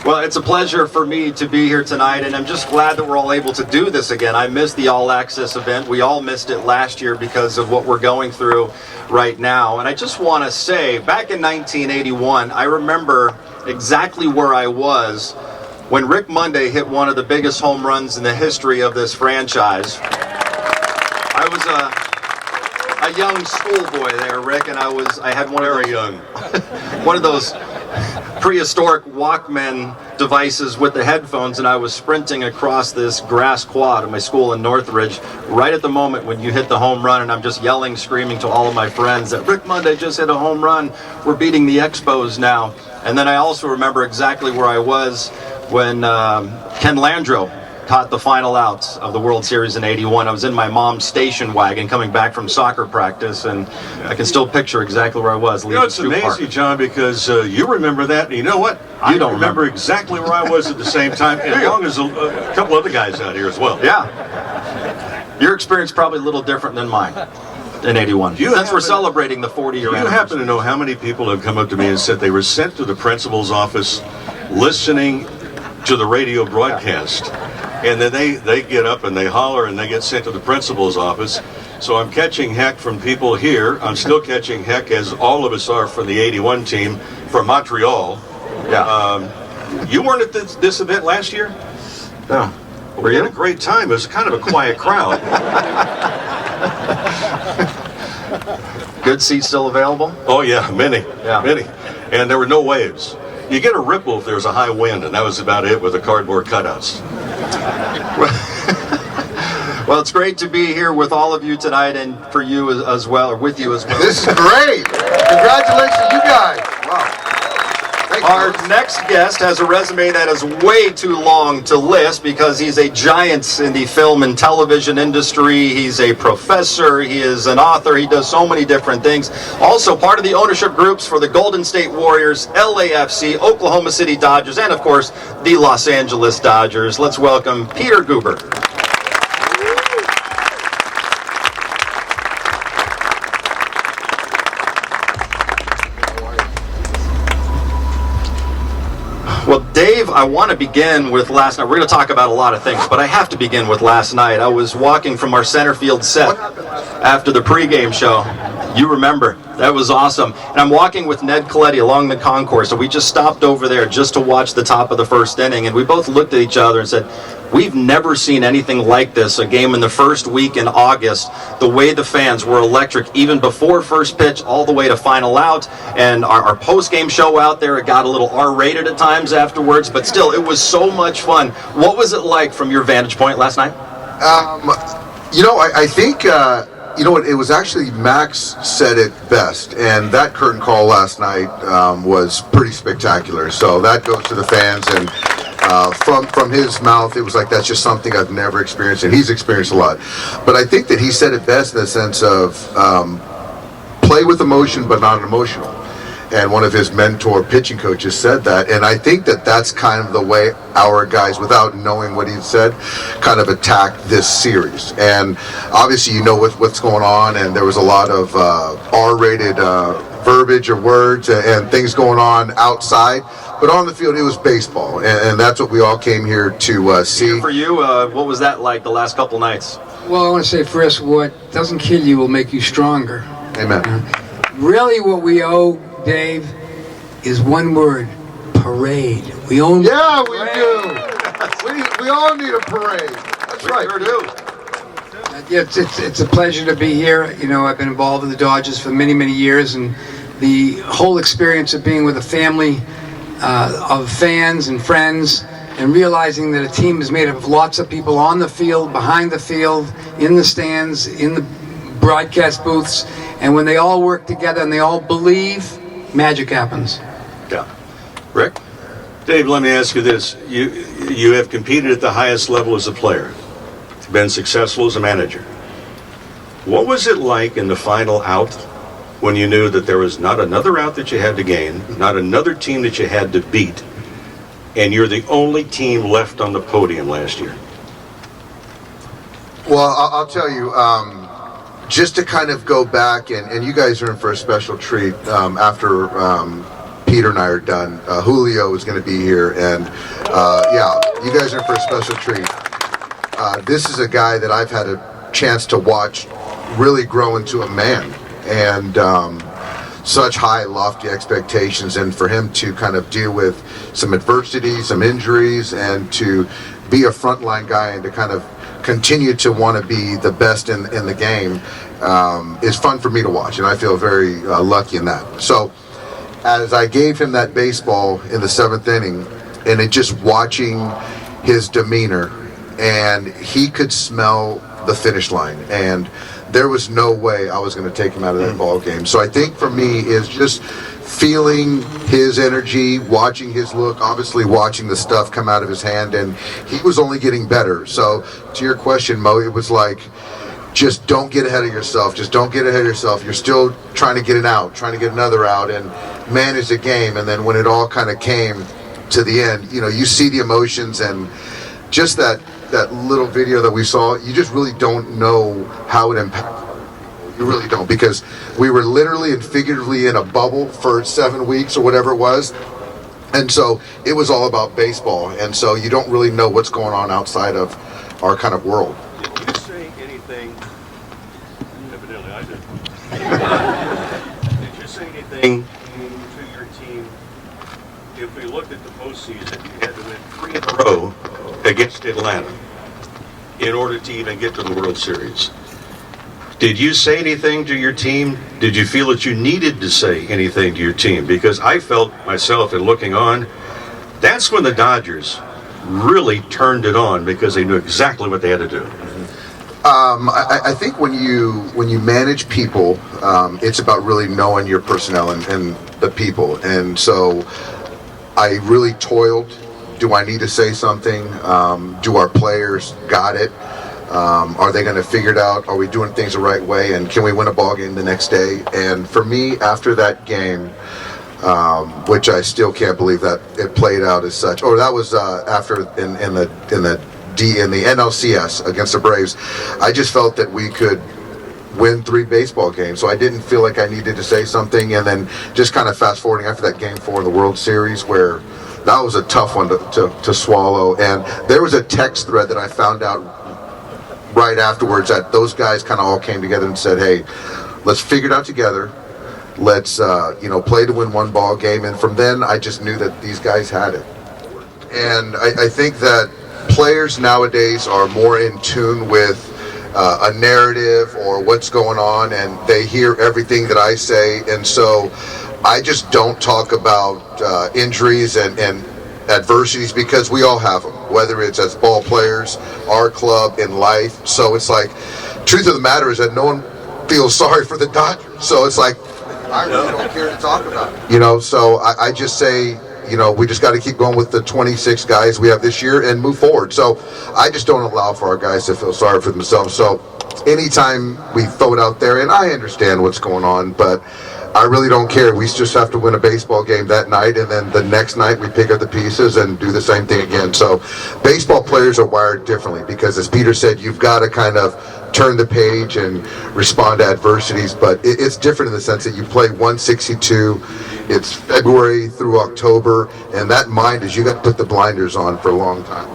Well, it's a pleasure for me to be here tonight, and I'm just glad that we're all able to do this again. I missed the All Access event. We all missed it last year because of what we're going through right now. And I just want to say, back in 1981, I remember exactly where I was when Rick Monday hit one of the biggest home runs in the history of this franchise. I was a young schoolboy there, Rick, and I had one very of those, young, one of those prehistoric Walkman devices with the headphones, and I was sprinting across this grass quad at my school in Northridge right at the moment when you hit the home run, and I'm just yelling, screaming to all of my friends that Rick Monday just hit a home run. We're beating the Expos now. And then I also remember exactly where I was when Ken Landreau caught the final outs of the World Series in '81. I was in my mom's station wagon coming back from soccer practice, and I can still picture exactly where I was. You know, it's amazing, John, because you remember that, and you know what? I don't remember exactly where I was at the same time, as long as a couple other guys out here as well. Yeah. Your experience probably a little different than mine in '81. Since we're celebrating the 40-year anniversary. Do you happen to know how many people have come up to me and said they were sent to the principal's office listening to the radio broadcast, and then they get up and they holler and they get sent to the principal's office? So I'm catching heck from people here. I'm still catching heck, as all of us are, from the '81 team from Montreal. Yeah. You weren't at this event last year? No. We had a great time. It was kind of a quiet crowd. Good seats still available? Oh yeah, many. Yeah. Many. And there were no waves. You get a ripple if there's a high wind, and that was about it with the cardboard cutouts. Well, it's great to be here with all of you tonight, and for you as well, or with you as well. This is great. Congratulations, you guys. Wow. Our next guest has a resume that is way too long to list because he's a giant in the film and television industry. He's a professor. He is an author. He does so many different things. Also part of the ownership groups for the Golden State Warriors, LAFC, Oklahoma City Dodgers, and of course, the Los Angeles Dodgers. Let's welcome Peter Guber. Well, Dave, I want to begin with last night. We're going to talk about a lot of things, but I have to begin with last night. I was walking from our center field set after the pregame show. You remember. That was awesome. And I'm walking with Ned Coletti along the concourse, and we just stopped over there just to watch the top of the first inning, and we both looked at each other and said, we've never seen anything like this, a game in the first week in August, the way the fans were electric, even before first pitch, all the way to final out, and our post-game show out there, it got a little R-rated at times afterwards, but still, it was so much fun. What was it like from your vantage point last night? I think... it was actually Max said it best, and that curtain call last night was pretty spectacular. So that goes to the fans, and from his mouth, it was like, that's just something I've never experienced, and he's experienced a lot. But I think that he said it best in the sense of play with emotion, but not emotional. And one of his mentor pitching coaches said that, and I think that that's kind of the way our guys, without knowing what he said, kind of attacked this series. And obviously, you know what's going on, and there was a lot of R-rated verbiage or words and things going on outside. But on the field, it was baseball, and that's what we all came here to see. For you, what was that like the last couple nights? Well, I want to say first, what doesn't kill you will make you stronger. Amen. Really, what we owe, Dave, is one word: parade. We own. Yeah, we do. We all need a parade. That's right. We sure do. It's a pleasure to be here. You know, I've been involved with the Dodgers for many, many years, and the whole experience of being with a family of fans and friends, and realizing that a team is made up of lots of people on the field, behind the field, in the stands, in the broadcast booths, and when they all work together and they all believe, magic happens. Yeah. Rick? Dave, let me ask you this. You have competed at the highest level as a player, been successful as a manager. What was it like in the final out when you knew that there was not another out that you had to gain, not another team that you had to beat, and you're the only team left on the podium last year? Well, I'll tell you, just to kind of go back, and you guys are in for a special treat after Peter and I are done. Julio is going to be here, and yeah, you guys are in for a special treat. This is a guy that I've had a chance to watch really grow into a man, and such high, lofty expectations, and for him to kind of deal with some adversity, some injuries, and to be a frontline guy and to kind of continue to want to be the best in the game is fun for me to watch, and I feel very lucky in that. So as I gave him that baseball in the 7th inning, and it just watching his demeanor, and he could smell the finish line, and there was no way I was going to take him out of that ball game. So I think for me is just feeling his energy, watching his look, obviously watching the stuff come out of his hand, and he was only getting better. So to your question, Mo, it was like, just don't get ahead of yourself. Just don't get ahead of yourself. You're still trying to get an out, trying to get another out, and manage the game. And then when it all kind of came to the end, you know, you see the emotions, and just that little video that we saw, you just really don't know how it impacted. You really don't, because we were literally and figuratively in a bubble for 7 weeks or whatever it was. And so it was all about baseball. And so you don't really know what's going on outside of our kind of world. Did you say anything? Evidently, I did. Did you say anything to your team? If we looked at the postseason, you had to win 3 in a row against Atlanta in order to even get to the World Series. Did you say anything to your team? Did you feel that you needed to say anything to your team? Because I felt myself, in looking on, that's when the Dodgers really turned it on, because they knew exactly what they had to do. I think when you manage people, it's about really knowing your personnel and the people. And so I really toiled. Do I need to say something? Do our players got it? Are they going to figure it out? Are we doing things the right way? And can we win a ball game the next day? And for me, after that game, which I still can't believe that it played out as such, or that was after in the NLCS against the Braves, I just felt that we could win 3 baseball games. So I didn't feel like I needed to say something. And then just kind of fast forwarding after that game 4 in the World Series, where that was a tough one to swallow. And there was a text thread that I found out right afterwards that those guys kind of all came together and said, hey, let's figure it out together. Let's play to win 1 ball game. And from then, I just knew that these guys had it. And I think that players nowadays are more in tune with a narrative or what's going on, and they hear everything that I say. And so I just don't talk about injuries and adversities, because we all have them, whether it's as ball players, our club, in life. So it's like, truth of the matter is that no one feels sorry for the Dodgers. So it's like, I really don't care to talk about it. So I just say, we just got to keep going with the 26 guys we have this year and move forward. So I just don't allow for our guys to feel sorry for themselves. So anytime we throw it out there, and I understand what's going on, but I really don't care. We just have to win a baseball game that night, and then the next night we pick up the pieces and do the same thing again. So baseball players are wired differently, because as Peter said, you've got to kind of turn the page and respond to adversities, but it's different in the sense that you play 162. It's February through October, and that mind is, you got to put the blinders on for a long time.